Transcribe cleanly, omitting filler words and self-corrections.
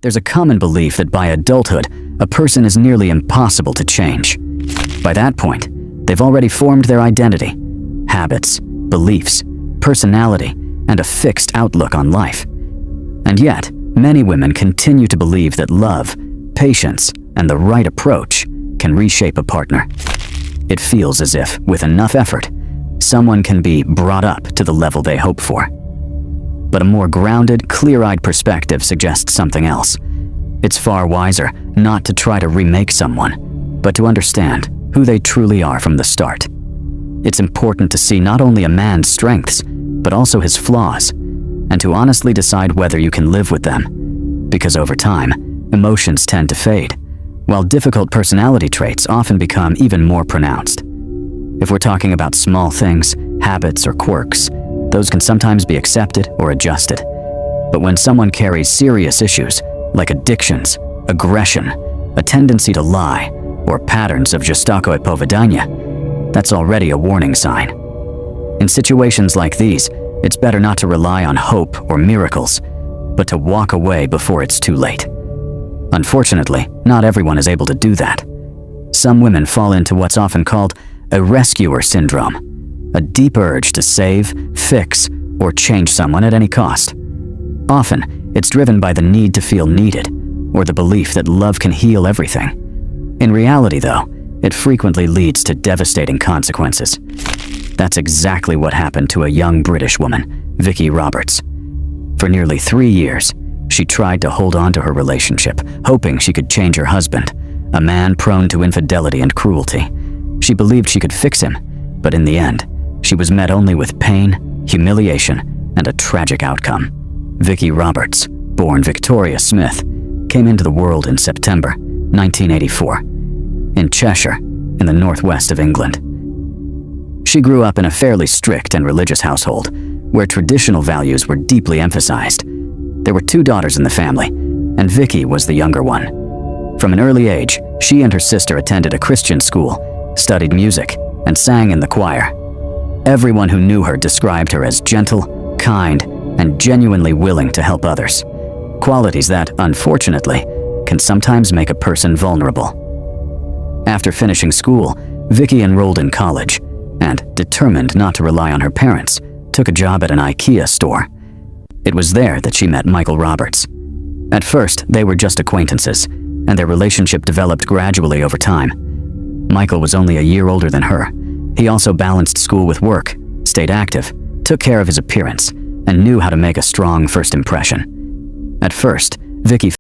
There's a common belief that by adulthood, a person is nearly impossible to change. By that point, they've already formed their identity, habits, beliefs, personality, and a fixed outlook on life. And yet, many women continue to believe that love, patience, and the right approach can reshape a partner. It feels as if, with enough effort, someone can be brought up to the level they hope for. But a more grounded, clear-eyed perspective suggests something else. It's far wiser not to try to remake someone, but to understand who they truly are from the start. It's important to see not only a man's strengths, but also his flaws, and to honestly decide whether you can live with them. Because over time, emotions tend to fade, while difficult personality traits often become even more pronounced. If we're talking about small things, habits, or quirks, those can sometimes be accepted or adjusted. But when someone carries serious issues, like addictions, aggression, a tendency to lie, or patterns of Jostakoe-Povedania, that's already a warning sign. In situations like these, it's better not to rely on hope or miracles, but to walk away before it's too late. Unfortunately, not everyone is able to do that. Some women fall into what's often called a rescuer syndrome, a deep urge to save, fix, or change someone at any cost. Often, it's driven by the need to feel needed, or the belief that love can heal everything. In reality, though, it frequently leads to devastating consequences. That's exactly what happened to a young British woman, Vicki Roberts. For nearly 3 years, she tried to hold on to her relationship, hoping she could change her husband, a man prone to infidelity and cruelty. She believed she could fix him, but in the end, she was met only with pain, humiliation, and a tragic outcome. Vicki Roberts, born Victoria Smith, came into the world in September 1984, in Cheshire, in the northwest of England. She grew up in a fairly strict and religious household, where traditional values were deeply emphasized. There were 2 daughters in the family, and Vicki was the younger one. From an early age, she and her sister attended a Christian school, studied music, and sang in the choir. Everyone who knew her described her as gentle, kind, and genuinely willing to help others. Qualities that, unfortunately, can sometimes make a person vulnerable. After finishing school, Vicki enrolled in college, and, determined not to rely on her parents, took a job at an IKEA store. It was there that she met Michael Roberts. At first, they were just acquaintances, and their relationship developed gradually over time. Michael was only a year older than her. He also balanced school with work, stayed active, took care of his appearance, and knew how to make a strong first impression. At first, Vicki